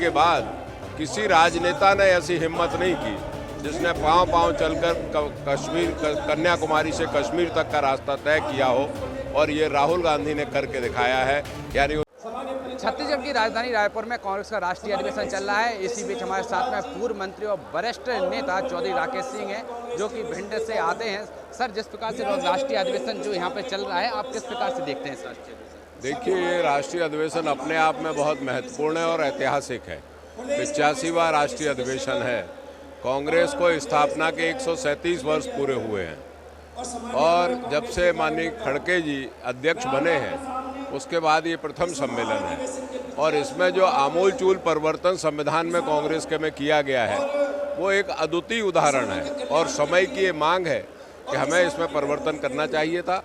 के बाद किसी राजनेता ने ऐसी हिम्मत नहीं की जिसने पांव चलकर कश्मीर कन्याकुमारी से कश्मीर तक का रास्ता तय किया हो, और ये राहुल गांधी ने करके दिखाया है। यानी छत्तीसगढ़ की राजधानी रायपुर में कांग्रेस का राष्ट्रीय अधिवेशन चल रहा है। इसी बीच हमारे साथ में पूर्व मंत्री और वरिष्ठ नेता चौधरी राकेश सिंह हैं, जो कि भिंड से आते हैं। सर, जिस प्रकार से राष्ट्रीय अधिवेशन जो यहाँ पे चल रहा है, आप किस प्रकार से देखते हैं इस राष्ट्रीय अधिवेशन? देखिए, ये राष्ट्रीय अधिवेशन अपने आप में बहुत महत्वपूर्ण है और ऐतिहासिक है। 85वां राष्ट्रीय अधिवेशन है। कांग्रेस को स्थापना के 137 वर्ष पूरे हुए हैं, और जब से माननीय खड़गे जी अध्यक्ष बने हैं उसके बाद ये प्रथम सम्मेलन है, और इसमें जो आमूलचूल परिवर्तन संविधान में कांग्रेस के में किया गया है वो एक अद्वितीय उदाहरण है, और समय की ये मांग है कि हमें इसमें परिवर्तन करना चाहिए था,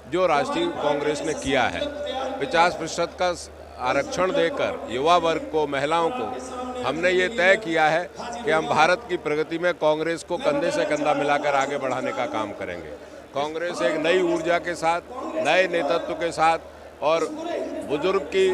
जो राष्ट्रीय कांग्रेस ने किया है। 50% का आरक्षण देकर युवा वर्ग को, महिलाओं को हमने ये तय किया है कि हम भारत की प्रगति में कांग्रेस को कंधे से कंधा मिलाकर आगे बढ़ाने का काम करेंगे। कांग्रेस एक नई ऊर्जा के साथ, नए नेतृत्व के साथ और बुजुर्ग की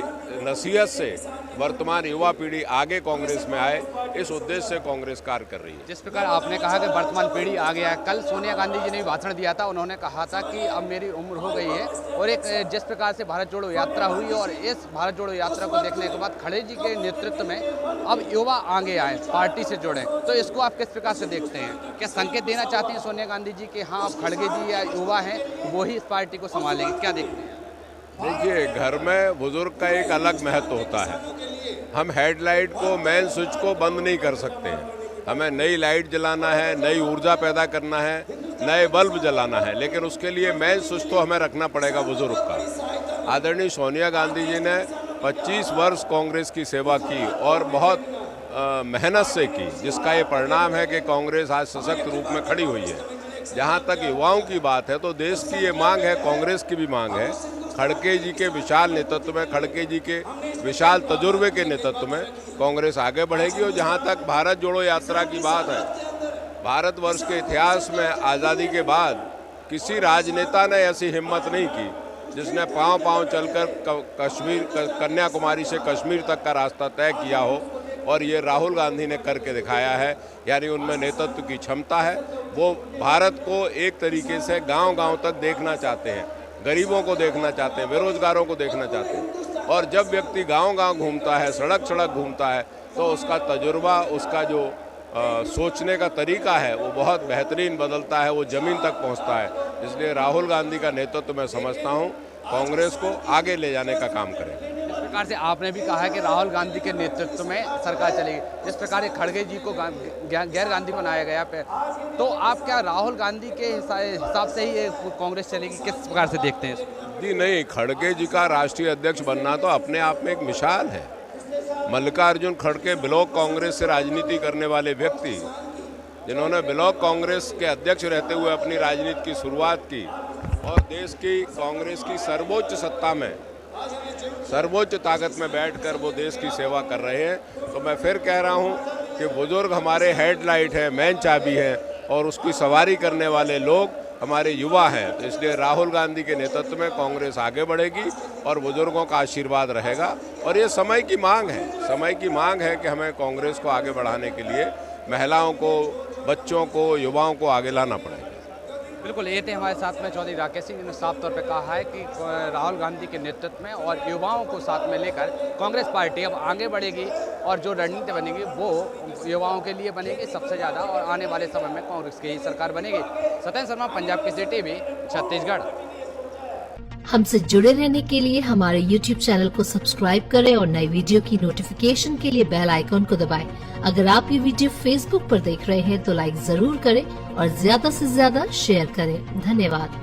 नसीहत से वर्तमान युवा पीढ़ी आगे कांग्रेस में आए, इस उद्देश्य से कांग्रेस कार्य कर रही है। जिस प्रकार आपने कहा कि वर्तमान पीढ़ी आगे है, कल सोनिया गांधी जी ने भी भाषण दिया था। उन्होंने कहा था कि अब मेरी उम्र हो गई है, और एक जिस प्रकार से भारत जोड़ो यात्रा हुई, और इस भारत जोड़ो यात्रा को देखने के बाद खड़गे जी के नेतृत्व में अब युवा आगे आए, पार्टी से जुड़े, तो इसको आप किस प्रकार से देखते हैं? क्या संकेत देना चाहती हैं सोनिया गांधी जी कि हाँ, अब खड़गे जी या युवा हैं वो ही इस पार्टी को संभालेंगे? क्या देखते हैं? देखिए, घर में बुजुर्ग का एक अलग महत्व होता है। हम हेडलाइट को, मेन स्विच को बंद नहीं कर सकते हैं। हमें नई लाइट जलाना है, नई ऊर्जा पैदा करना है, नए बल्ब जलाना है, लेकिन उसके लिए मेन स्विच तो हमें रखना पड़ेगा बुजुर्ग का। आदरणीय सोनिया गांधी जी ने 25 वर्ष कांग्रेस की सेवा की और बहुत मेहनत से की, जिसका ये परिणाम है कि कांग्रेस आज सशक्त रूप में खड़ी हुई है। जहाँ तक युवाओं की बात है तो देश की ये मांग है, कांग्रेस की भी मांग है। खड़गे जी के विशाल नेतृत्व में, खड़गे जी के विशाल तजुर्बे के नेतृत्व में कांग्रेस आगे बढ़ेगी। और जहाँ तक भारत जोड़ो यात्रा की बात है, भारतवर्ष के इतिहास में आज़ादी के बाद किसी राजनेता ने ऐसी हिम्मत नहीं की जिसने पांव चलकर कन्याकुमारी से कश्मीर तक का रास्ता तय किया हो, और ये राहुल गांधी ने करके दिखाया है। यानी उनमें नेतृत्व की क्षमता है। वो भारत को एक तरीके से गांव-गांव तक देखना चाहते हैं, गरीबों को देखना चाहते हैं, बेरोजगारों को देखना चाहते हैं। और जब व्यक्ति गांव-गांव घूमता है, सड़क घूमता है, तो उसका तजुर्बा, उसका जो सोचने का तरीका है वो बहुत बेहतरीन बदलता है, वो ज़मीन तक पहुंचता है। इसलिए राहुल गांधी का नेतृत्व मैं समझता हूं कांग्रेस को आगे ले जाने का काम करेगा। जिस प्रकार से आपने भी कहा है कि राहुल गांधी के नेतृत्व में सरकार चलेगी, जिस प्रकार खड़गे जी को गैर गांधी बनाया गया, तो आप क्या राहुल गांधी के हिसाब से ही कांग्रेस चलेगी? किस प्रकार से देखते हैं इसको? जी नहीं, खड़गे जी का राष्ट्रीय अध्यक्ष बनना तो अपने आप में एक मिसाल है। मल्लिकार्जुन खड़गे ब्लॉक कांग्रेस से राजनीति करने वाले व्यक्ति, जिन्होंने ब्लॉक कांग्रेस के अध्यक्ष रहते हुए अपनी राजनीति की शुरुआत की, और देश की कांग्रेस की सर्वोच्च सत्ता में, सर्वोच्च ताकत में बैठकर वो देश की सेवा कर रहे हैं। तो मैं फिर कह रहा हूं कि बुजुर्ग हमारे हेडलाइट है, मेन चाबी है, और उसकी सवारी करने वाले लोग हमारे युवा हैं। तो इसलिए राहुल गांधी के नेतृत्व में कांग्रेस आगे बढ़ेगी और बुजुर्गों का आशीर्वाद रहेगा। और ये समय की मांग है, समय की मांग है कि हमें कांग्रेस को आगे बढ़ाने के लिए महिलाओं को, बच्चों को, युवाओं को आगे लाना पड़ेगा। बिल्कुल, ये थे हमारे साथ में चौधरी राकेश सिंह, जिन्होंने साफ तौर पे कहा है कि राहुल गांधी के नेतृत्व में और युवाओं को साथ में लेकर कांग्रेस पार्टी अब आगे बढ़ेगी, और जो रणनीति बनेगी वो युवाओं के लिए बनेगी सबसे ज़्यादा, और आने वाले समय में कांग्रेस की ही सरकार बनेगी। सत्येंद्र शर्मा, पंजाब केसरी टीवी, छत्तीसगढ़। हमसे जुड़े रहने के लिए हमारे YouTube चैनल को सब्सक्राइब करें और नई वीडियो की नोटिफिकेशन के लिए बेल आइकॉन को दबाएं। अगर आप ये वीडियो Facebook पर देख रहे हैं तो लाइक जरूर करें और ज्यादा से ज्यादा शेयर करें। धन्यवाद।